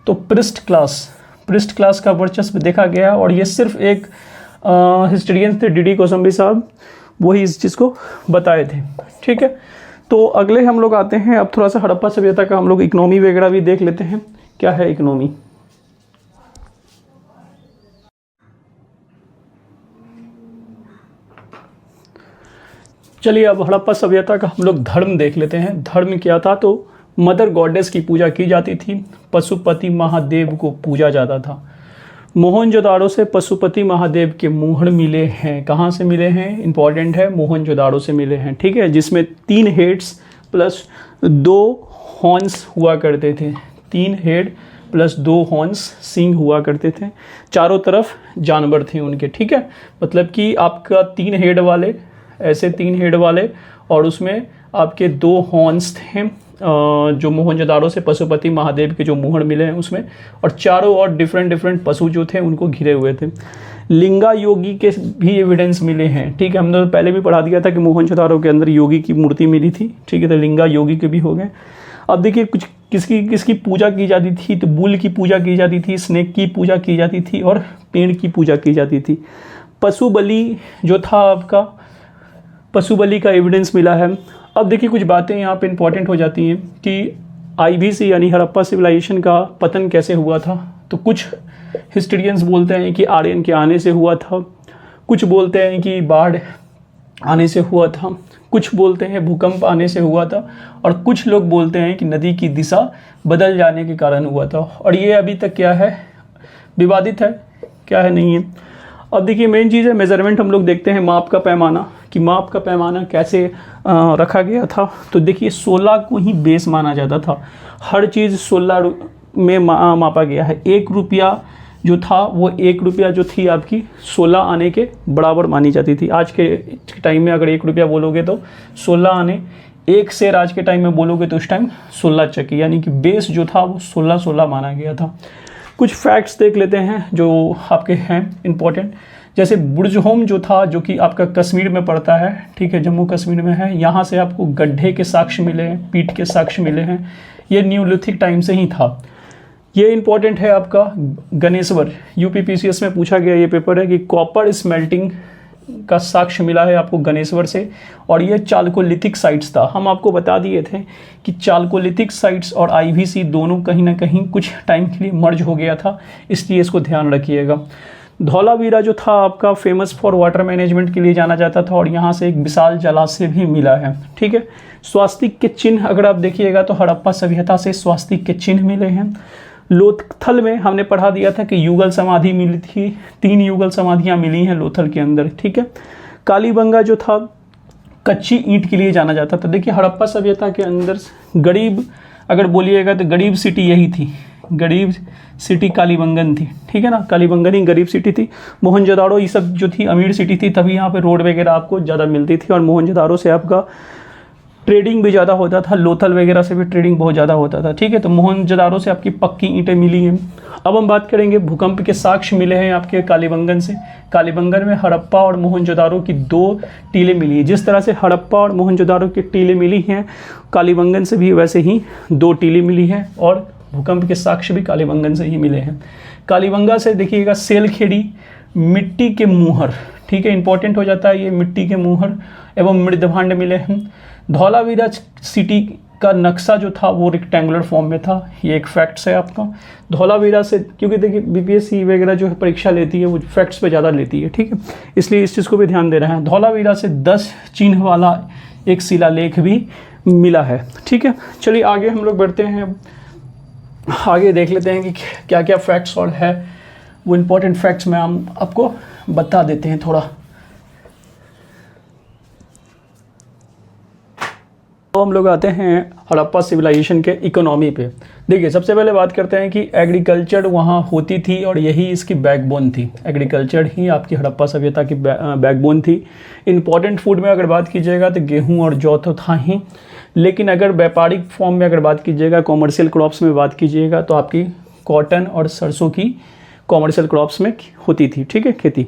S1: तो पृष्ठ क्लास का वर्चस्व देखा गया, और ये सिर्फ एक हिस्टोरियन थे डी कोसंबी साहब, वही इस चीज़ को बताए थे, ठीक है। तो अगले हम लोग आते हैं, अब थोड़ा सा हड़प्पा सभ्यता का हम लोग इकोनॉमी वगैरह भी देख लेते हैं, क्या है इकोनॉमी। चलिए अब हड़प्पा सभ्यता का हम लोग धर्म देख लेते हैं। धर्म क्या था, तो मदर गॉडेस की पूजा की जाती थी, पशुपति महादेव को पूजा जाता था। मोहनजोदाड़ो से पशुपति महादेव के मुहर मिले हैं, कहाँ से मिले हैं, इंपॉर्टेंट है, मोहनजोदाड़ो से मिले हैं, ठीक है, जिसमें 3 हेड्स प्लस 2 हॉर्न्स हुआ करते थे, 3 हेड प्लस 2 हॉर्न्स, सींग हुआ करते थे, चारों तरफ जानवर थे उनके, ठीक है। मतलब कि आपका 3 हेड वाले, ऐसे 3 हेड वाले, और उसमें आपके 2 हॉर्न्स थे जो मोहनजोदाड़ो से पशुपति महादेव के जो मुहर मिले हैं उसमें, और चारों और डिफरेंट पशु जो थे उनको घिरे हुए थे। लिंगा योगी के भी एविडेंस मिले हैं, ठीक है। हमने तो पहले भी पढ़ा दिया था कि मोहनजोदाड़ो के अंदर योगी की मूर्ति मिली थी, ठीक है, तो लिंगा योगी के भी हो गए। अब देखिए कुछ किसकी पूजा की जाती थी, तो बुल की पूजा की जाती थी, स्नेक की पूजा की जाती थी, और पेड़ की पूजा की जाती थी। पशु बलि जो था आपका, पशु बलि का एविडेंस मिला है। अब देखिए कुछ बातें यहाँ पे इंपॉर्टेंट हो जाती हैं कि आईबीसी यानी हड़प्पा सिविलाइजेशन का पतन कैसे हुआ था। तो कुछ हिस्टोरियंस बोलते हैं कि आर्यन के आने से हुआ था, कुछ बोलते हैं कि बाढ़ आने से हुआ था, कुछ बोलते हैं भूकंप आने से हुआ था, और कुछ लोग बोलते हैं कि नदी की दिशा बदल जाने के कारण हुआ था। और ये अभी तक क्या है, विवादित है, क्या है, नहीं है। अब देखिए मेन चीज़ है मेजरमेंट, हम लोग देखते हैं माप का पैमाना, कि माप का पैमाना कैसे रखा गया था। तो देखिए 16 को ही बेस माना जाता था, हर चीज़ 16 में मापा गया है। 1 रुपया जो था वो 1 रुपया जो थी आपकी 16 आने के बराबर मानी जाती थी। आज के टाइम में अगर 1 रुपया बोलोगे तो 16 आने, 1 शेर आज के टाइम में बोलोगे तो उस टाइम 16 चक्की, यानी कि बेस जो था वो 16 माना गया था। कुछ फैक्ट्स देख लेते हैं जो आपके हैं इम्पोर्टेंट, जैसे बुर्जहोम जो था, जो कि आपका कश्मीर में पड़ता है, ठीक है, जम्मू कश्मीर में है। यहाँ से आपको गड्ढे के साक्ष्य मिले हैं, पीठ के साक्ष्य मिले हैं, ये न्यूलिथिक टाइम से ही था। ये इंपॉर्टेंट है आपका गणेश्वर, यूपीपीसीएस में पूछा गया ये पेपर है कि कॉपर स्मेल्टिंग का साक्ष्य मिला है आपको गणेश्वर से, और ये चालकोलिथिक साइट्स था। हम आपको बता दिए थे कि चालकोलिथिक साइट्स और आईवीसी दोनों कहीं ना कहीं कुछ टाइम के लिए मर्ज हो गया था, इसलिए इसको ध्यान रखिएगा। धौलावीरा जो था आपका फेमस फॉर वाटर मैनेजमेंट के लिए जाना जाता था, और यहाँ से एक विशाल जलाशय भी मिला है, ठीक है। स्वास्तिक के चिन्ह अगर आप देखिएगा तो हड़प्पा सभ्यता से स्वास्तिक के चिन्ह मिले हैं। लोथल में हमने पढ़ा दिया था कि युगल समाधि मिली थी, 3 युगल समाधियाँ मिली हैं लोथल के अंदर, ठीक है। कालीबंगा जो था कच्ची ईंट के लिए जाना जाता था। देखिए हड़प्पा सभ्यता के अंदर गरीब अगर बोलिएगा तो गरीब सिटी यही थी, गरीब सिटी कालीबंगन थी, ठीक है ना, कालीबंगन ही गरीब सिटी थी। मोहनजोदाड़ो ये सब जो थी अमीर सिटी थी, तभी यहाँ पे रोड वगैरह आपको ज़्यादा मिलती थी, और मोहनजोदाड़ो से आपका ट्रेडिंग भी ज़्यादा होता था, लोथल वगैरह से भी ट्रेडिंग बहुत ज़्यादा होता था, ठीक है। तो मोहनजोदाड़ो से आपकी पक्की ईंटें मिली हैं। अब हम बात करेंगे भूकंप के साक्ष्य मिले हैं आपके कालीबंगन से। कालीबंगन में हड़प्पा और मोहनजोदाड़ो की 2 टीलें मिली हैं। जिस तरह से हड़प्पा और मोहनजोदाड़ो की टीलें मिली हैं, कालीबंगन से भी वैसे ही 2 टीलें मिली हैं, और भूकंप के साक्ष्य भी कालीबंगन से ही मिले हैं। कालीबंगा से देखिएगा सेलखेड़ी, मिट्टी के मुहर, ठीक है, इंपॉर्टेंट हो जाता है ये, मिट्टी के मुहर एवं मृदभांड मिले हैं। धौलावीरा सिटी का नक्शा जो था वो रेक्टेंगुलर फॉर्म में था, ये एक फैक्ट्स है आपका। धौलावीरा से, क्योंकि देखिए बीपीएससी वगैरह जो परीक्षा लेती है वो फैक्ट्स पे ज़्यादा लेती है, ठीक है, इसलिए इस चीज़ को भी ध्यान दे रहे हैं। धौलावीरा से 10 चिन्ह वाला एक शिलालेख भी मिला है, ठीक है। चलिए आगे हम लोग बढ़ते हैं, आगे देख लेते हैं कि क्या क्या फैक्ट्स और है वो इम्पोर्टेंट फैक्ट्स मैं आपको बता देते हैं थोड़ा। तो हम लोग आते हैं हड़प्पा सिविलाइजेशन के इकोनॉमी पे। देखिए सबसे पहले बात करते हैं कि एग्रीकल्चर वहाँ होती थी और यही इसकी बैकबोन थी। एग्रीकल्चर ही आपकी हड़प्पा सभ्यता की बैकबोन थी। इंपॉर्टेंट फूड में अगर बात कीजिएगा तो गेहूं और जौ तो था ही, लेकिन अगर व्यापारिक फॉर्म में अगर बात कीजिएगा, कॉमर्शियल क्रॉप्स में बात कीजिएगा तो आपकी कॉटन और सरसों की कॉमर्शियल क्रॉप्स में होती थी, ठीक है, खेती।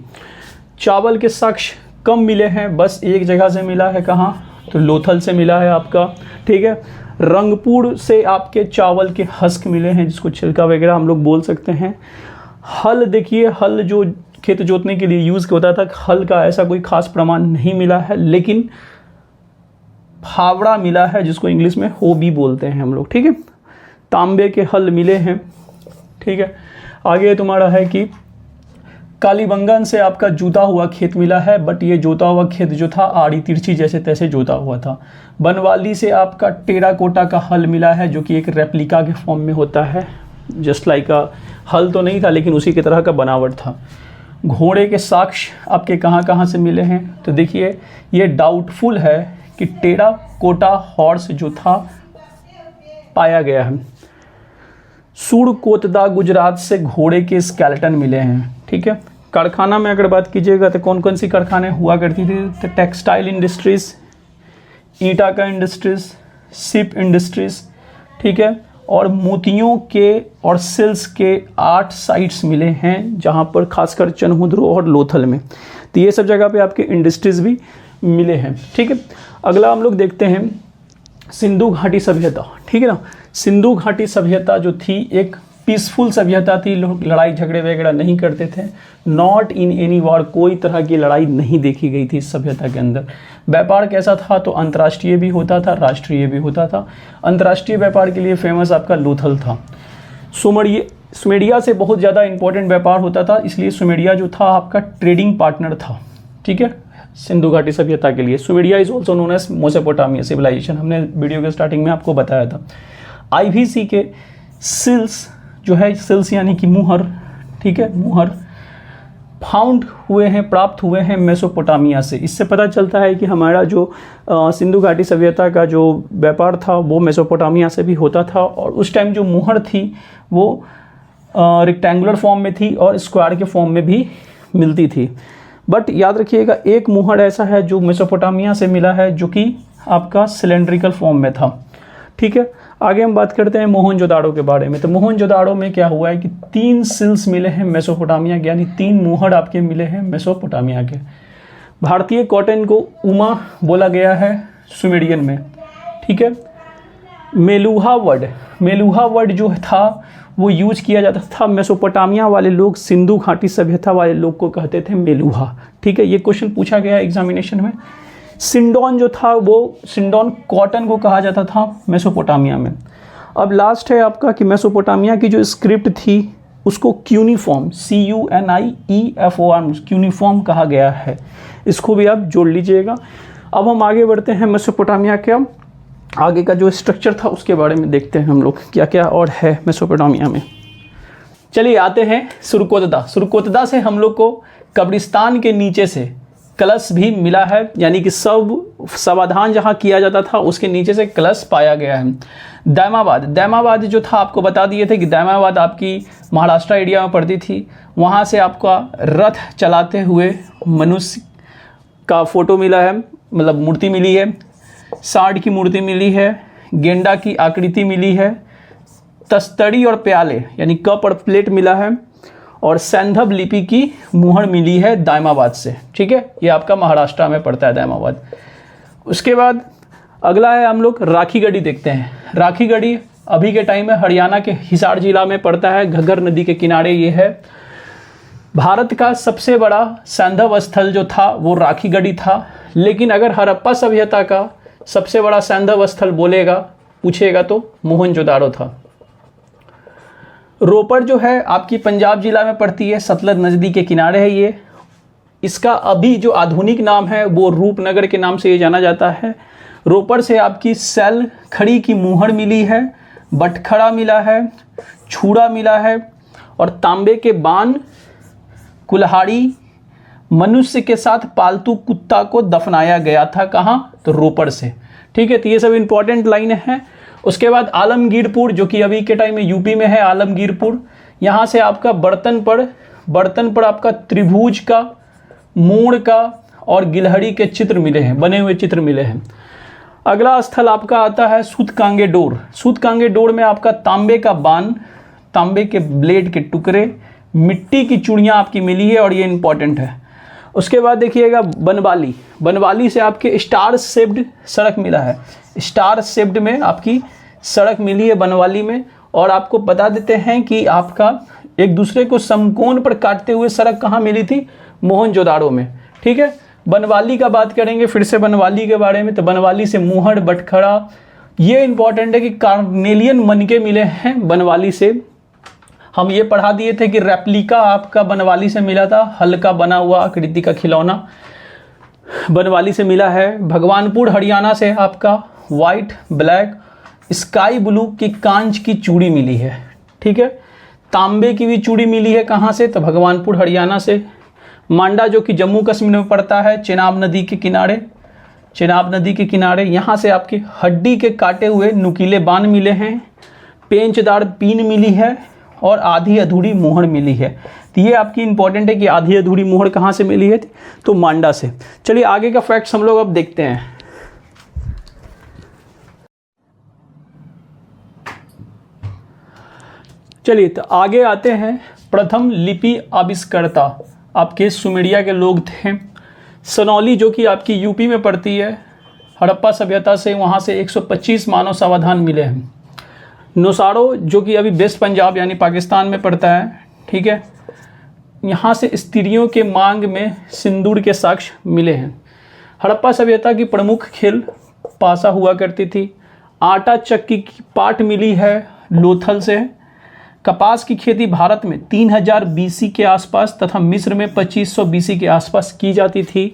S1: चावल के साक्ष्य कम मिले हैं, बस एक जगह से मिला है, कहाँ, तो लोथल से मिला है आपका, ठीक है। रंगपुर से आपके चावल के हस्क मिले हैं, जिसको छिलका वगैरह हम लोग बोल सकते हैं। हल देखिए, हल जो खेत जोतने के लिए यूज़ होता था, हल का ऐसा कोई खास प्रमाण नहीं मिला है, लेकिन फावड़ा मिला है, जिसको इंग्लिश में हो भी बोलते हैं हम लोग, ठीक है। तांबे के हल मिले हैं, ठीक है। आगे तुम्हारा है कि कालीबंगन से आपका जोता हुआ खेत मिला है, बट ये जोता हुआ खेत जो था आड़ी तिरछी जैसे तैसे जोता हुआ था। बनवाली से आपका टेराकोटा का हल मिला है, जो कि एक रेप्लिका के फॉर्म में होता है, जस्ट लाइक हल तो नहीं था लेकिन उसी की तरह का बनावट था। घोड़े के साक्ष्य आपके कहाँ कहाँ से मिले हैं, तो देखिए ये डाउटफुल है कि टेराकोटा हॉर्स जो था पाया गया है। सुरकोतदा गुजरात से घोड़े के स्केलेटन मिले हैं, ठीक है। कारखाना में अगर बात कीजिएगा तो कौन कौन सी कारखाने हुआ करती थी, तो टेक्सटाइल इंडस्ट्रीज़, ईंटा का इंडस्ट्रीज़, शिप इंडस्ट्रीज़, ठीक है। और मोतियों के और सिल्स के 8 साइट्स मिले हैं, जहाँ पर खासकर चनहुद्रो और लोथल में, तो ये सब जगह पे आपके इंडस्ट्रीज़ भी मिले हैं, ठीक है। अगला हम लोग देखते हैं सिंधु घाटी सभ्यता, ठीक है ना। सिंधु घाटी सभ्यता जो थी एक पीसफुल सभ्यता थी, लोग लड़ाई झगड़े वगैरह नहीं करते थे, नॉट इन एनी वॉर, कोई तरह की लड़ाई नहीं देखी गई थी इस सभ्यता के अंदर। व्यापार कैसा था, तो अंतर्राष्ट्रीय भी होता था, राष्ट्रीय भी होता था। अंतर्राष्ट्रीय व्यापार के लिए फेमस आपका लोथल था। सुमेरिया से बहुत ज़्यादा इंपॉर्टेंट व्यापार होता था, इसलिए सुमेरिया जो था आपका ट्रेडिंग पार्टनर था, ठीक है, सिंधु घाटी सभ्यता के लिए। Sumeria is also known as Mesopotamia civilisation, हमने वीडियो के स्टार्टिंग में आपको बताया था। IVC के सिल्स जो है, सिल्स यानी कि मुहर, ठीक है, मुहर फाउंड हुए हैं, प्राप्त हुए हैं मेसोपोटामिया से। इससे पता चलता है कि हमारा जो सिंधु घाटी सभ्यता का जो व्यापार था वो मेसोपोटामिया से भी होता था, और उस टाइम जो मुहर थी वो रेक्टेंगुलर फॉर्म में थी और स्क्वायर के फॉर्म में भी मिलती थी। बट याद रखिएगा एक मुहर ऐसा है जो मेसोपोटामिया से मिला है, जो कि आपका सिलेंड्रिकल फॉर्म में था, ठीक है। आगे हम बात करते हैं मोहनजोदाड़ो के बारे में। तो मोहनजोदाड़ो में क्या हुआ है कि 3 सिल्स मिले हैं मेसोपोटामिया के, यानी 3 मुहर आपके मिले हैं मेसोपोटामिया के। भारतीय कॉटन को उमा बोला गया है सुमेरियन में, ठीक है। मेलुहा वर्ड जो था वो यूज किया जाता था, मेसोपोटामिया वाले लोग सिंधु घाटी सभ्यता वाले लोग को कहते थे मेलुहा, ठीक है। ये क्वेश्चन पूछा गया एग्जामिनेशन में। सिंडोन जो था वो सिंडोन कॉटन को कहा जाता था मेसोपोटामिया में। अब लास्ट है आपका कि मेसोपोटामिया की जो स्क्रिप्ट थी उसको क्यूनिफॉर्म, CUNIEFORM क्यूनिफॉर्म कहा गया है, इसको भी आप जोड़ लीजिएगा। अब हम आगे बढ़ते हैं, मेसोपोटामिया के आगे का जो स्ट्रक्चर था उसके बारे में देखते हैं हम लोग क्या क्या और है मेसोपोटामिया में। चलिए आते हैं सुरकोतदा से हम लोग को कब्रिस्तान के नीचे से कलश भी मिला है, यानी कि सब समाधान जहाँ किया जाता था उसके नीचे से कलश पाया गया है। दैमाबाद जो था आपको बता दिए थे कि दैमाबाद आपकी महाराष्ट्र एरिया में पड़ती थी। वहाँ से आपका रथ चलाते हुए मनुष्य का फोटो मिला है, मतलब मूर्ति मिली है, सांड की मूर्ति मिली है, गेंडा की आकृति मिली है, तस्तड़ी और प्याले यानी कप और प्लेट मिला है, और सैंधव लिपि की मुहर मिली है दायमाबाद से, ठीक है। ये आपका महाराष्ट्र में पड़ता है दायमाबाद। उसके बाद अगला है हम लोग राखी गढ़ी देखते हैं। राखी गढ़ी अभी के टाइम में हरियाणा के हिसार जिला में पड़ता है, घग्गर नदी के किनारे ये है। भारत का सबसे बड़ा सैंधव स्थल जो था वो राखी गढ़ी था, लेकिन अगर हड़प्पा सभ्यता का सबसे बड़ा सैंधव स्थल पूछेगा तो मोहनजोदाड़ो था। रोपड़ जो है आपकी पंजाब जिला में पड़ती है, सतलज नदी के किनारे है ये। इसका अभी जो आधुनिक नाम है वो रूपनगर के नाम से ये जाना जाता है। रोपड़ से आपकी सैल खड़ी की मुहर मिली है, बटखड़ा मिला है, छूड़ा मिला है, और तांबे के बान, कुल्हाड़ी,
S2: मनुष्य के साथ पालतू कुत्ता को दफनाया गया था कहाँ, तो रोपड़ से। ठीक है, तो ये सब इंपॉर्टेंट लाइन है। उसके बाद आलमगीरपुर, जो कि अभी के टाइम में यूपी में है आलमगीरपुर, यहाँ से आपका बर्तन पर आपका त्रिभुज का, मूड़ का और गिलहरी के चित्र मिले हैं, बने हुए चित्र मिले हैं। अगला स्थल आपका आता है सूतकांगेडोर। सूतकांगेडोर में आपका तांबे का बान, तांबे के ब्लेड के टुकड़े, मिट्टी की चूड़ियाँ आपकी मिली है और ये इंपॉर्टेंट है। उसके बाद देखिएगा बनवाली से आपके स्टार शेप्ड सड़क मिला है। स्टार शेप्ड में आपकी सड़क मिली है बनवाली में। और आपको बता देते हैं कि आपका एक दूसरे को समकोण पर काटते हुए सड़क कहाँ मिली थी, मोहनजोदाड़ो में। ठीक है, बनवाली का बात करेंगे फिर से बनवाली के बारे में, तो बनवाली से मुहड़, बटखरा, ये इंपॉर्टेंट है कि कार्नेलियन मनके मिले हैं बनवाली से। हम ये पढ़ा दिए थे कि रेप्लिका आपका बनवाली से मिला था, हल्का बना हुआ आकृति का खिलौना बनवाली से मिला है। भगवानपुर हरियाणा से आपका वाइट, ब्लैक, स्काई ब्लू की कांच की चूड़ी मिली है। ठीक है, तांबे की भी चूड़ी मिली है कहाँ से, तो भगवानपुर हरियाणा से। मांडा जो कि जम्मू कश्मीर में पड़ता है, चेनाब नदी के किनारे, यहाँ से आपकी हड्डी के काटे हुए नुकीले बाण मिले हैं, पेंचदार पीन मिली है और आधी अधूरी मोहर मिली है। तो ये आपकी इंपॉर्टेंट है कि आधी अधूरी मोहर कहाँ से मिली है, तो मांडा से। चलिए आगे का फैक्ट्स हम लोग अब देखते हैं। चलिए तो आगे आते हैं। प्रथम लिपि आविष्कर्ता आपके सुमेरिया के लोग थे। सनौली जो कि आपकी यूपी में पड़ती है, हड़प्पा सभ्यता से, वहाँ से 125 मानव सावधान मिले हैं। नौसारो जो कि अभी वेस्ट पंजाब यानी पाकिस्तान में पड़ता है, ठीक है, यहाँ से स्त्रियों के मांग में सिंदूर के साक्ष्य मिले हैं। हड़प्पा सभ्यता की प्रमुख खेल पासा हुआ करती थी। आटा चक्की की पाट मिली है लोथल से। कपास की खेती भारत में 3000 बीसी के आसपास तथा मिस्र में 2500 बीसी के आसपास की जाती थी।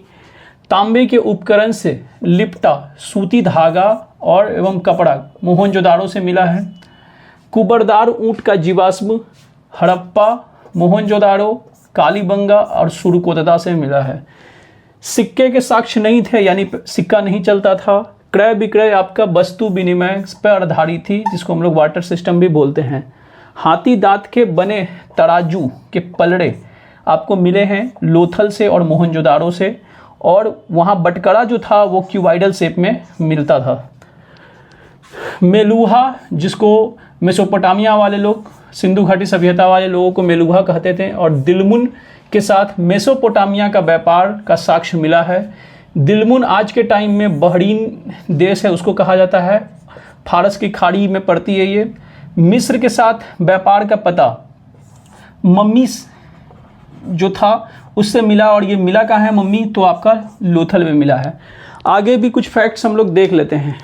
S2: तांबे के उपकरण से लिपटा सूती धागा और एवं कपड़ा मोहनजोदाड़ो से मिला है। कुबरदार ऊंट का जीवाश्म हड़प्पा, मोहनजोदाड़ो, कालीबंगा और सुरकोतदा से मिला है। सिक्के के साक्ष्य नहीं थे, यानी सिक्का नहीं चलता था। क्रय विक्रय आपका वस्तु विनिमय पर आधारित थी, जिसको हम लोग वाटर सिस्टम भी बोलते हैं। हाथी दांत के बने तराजू के पलड़े आपको मिले हैं लोथल से और मोहनजोदाड़ो से। और वहाँ बटकड़ा जो था वो क्यूबाइडल शेप में मिलता था। मेलुहा, जिसको मेसोपोटामिया वाले लोग, सिंधु घाटी सभ्यता वाले लोगों को मेलुहा कहते थे। और दिलमुन के साथ मेसोपोटामिया का व्यापार का साक्ष्य मिला है। दिलमुन आज के टाइम में बहरीन देश है, उसको कहा जाता है, फारस की खाड़ी में पड़ती है ये। मिस्र के साथ व्यापार का पता मम्मीस जो था उससे मिला। और ये मिला कहाँ है मम्मी, तो आपका लोथल में मिला है। आगे भी कुछ फैक्ट्स हम लोग देख लेते हैं।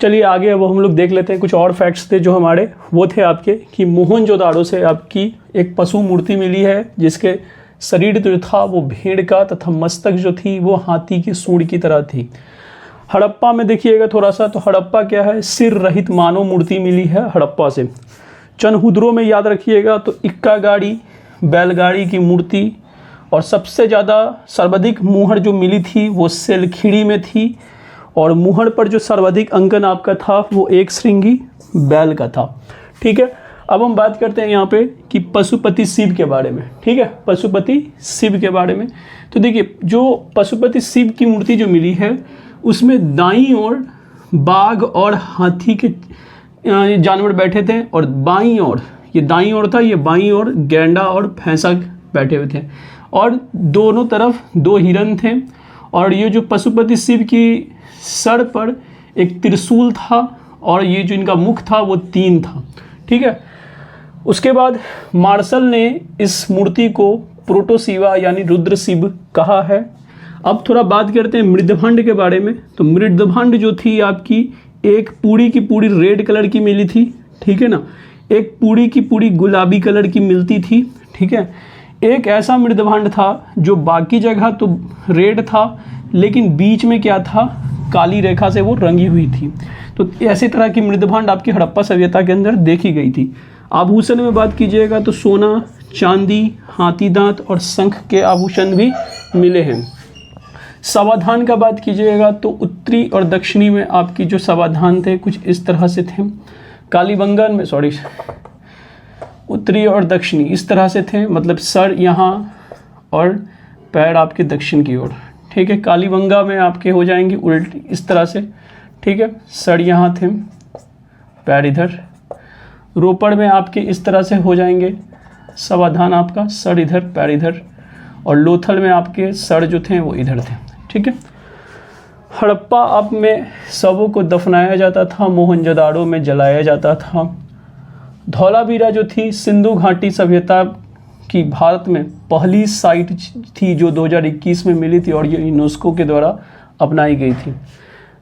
S2: चलिए आगे अब हम लोग देख लेते हैं। कुछ और फैक्ट्स थे जो हमारे, वो थे आपके कि मोहनजोदाड़ो से आपकी एक पशु मूर्ति मिली है, जिसके शरीर जो था वो भेड़ का तथा मस्तक जो थी वो हाथी की सूंड की तरह थी। हड़प्पा में देखिएगा थोड़ा सा, तो हड़प्पा क्या है, सिर रहित मानव मूर्ति मिली है हड़प्पा से। चनहुद्रो में याद रखिएगा तो इक्का गाड़ी, बैलगाड़ी की मूर्ति। और सबसे ज़्यादा सर्वाधिक मुहर जो मिली थी वो सेलखीड़ी में थी। और मुहर पर जो सर्वाधिक अंकन आपका था वो एक श्रृंगी बैल का था। ठीक है, अब हम बात करते हैं यहाँ पे कि पशुपति शिव के बारे में। ठीक है, पशुपति शिव के बारे में। तो देखिए, जो पशुपति शिव की मूर्ति जो मिली है उसमें दाईं ओर बाघ और हाथी के जानवर बैठे थे, और बाईं ओर, ये दाईं ओर था, ये बाईं ओर गैंडा और भैंसा बैठे हुए थे, और दोनों तरफ 2 हिरन थे। और ये जो पशुपति शिव की सर पर एक त्रिशूल था, और ये जो इनका मुख था वो 3 था। ठीक है, उसके बाद मार्शल ने इस मूर्ति को प्रोटोशिवा यानी रुद्र शिव कहा है। अब थोड़ा बात करते हैं मृदभंड के बारे में। तो मृदभंड जो थी आपकी एक पूरी की पूरी रेड कलर की मिली थी, ठीक है ना, एक पूरी की पूरी गुलाबी कलर की मिलती थी। ठीक है, एक ऐसा मृदभंड था जो बाकी जगह तो रेड था, लेकिन बीच में क्या था, काली रेखा से वो रंगी हुई थी। तो ऐसी तरह की मृदभंड आपकी हड़प्पा सभ्यता के अंदर देखी गई थी। आभूषण में बात कीजिएगा तो सोना, चांदी, हाथी दांत और शंख के आभूषण भी मिले हैं। समाधान का बात कीजिएगा तो उत्तरी और दक्षिणी में आपकी जो समाधान थे कुछ इस तरह से थे। कालीबंगन में उत्तरी और दक्षिणी इस तरह से थे, मतलब सर यहाँ और पैर आपके दक्षिण की ओर। ठीक है, कालीबंगा में आपके हो जाएंगे उल्टी इस तरह से। ठीक है, सर यहाँ थे, पैर इधर। रोपड़ में आपके इस तरह से हो जाएंगे समाधान आपका, सर इधर पैर इधर। और लोथल में आपके सर जो थे वो इधर थे। ठीक है, हड़प्पा आप में शवों को दफनाया जाता था, मोहनजोदाड़ो में जलाया जाता था। धौलावीरा जो थी सिंधु घाटी सभ्यता की भारत में पहली साइट थी जो 2021 में मिली थी और ये यूनेस्को के द्वारा अपनाई गई थी।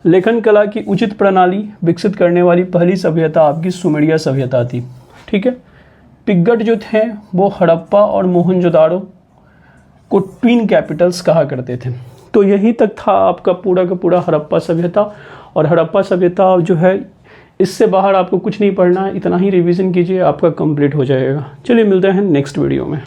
S2: लेखन कला की उचित प्रणाली विकसित करने वाली पहली सभ्यता आपकी सुमेरिया सभ्यता थी। ठीक है, पिग्गट जो थे वो हड़प्पा और मोहनजोदाड़ो को ट्विन कैपिटल्स कहा करते थे। तो यहीं तक था आपका पूरा का पूरा हड़प्पा सभ्यता। और हड़प्पा सभ्यता जो है इससे बाहर आपको कुछ नहीं पढ़ना है, इतना ही रिवीजन कीजिए, आपका कंप्लीट हो जाएगा। चलिए मिलते हैं नेक्स्ट वीडियो में।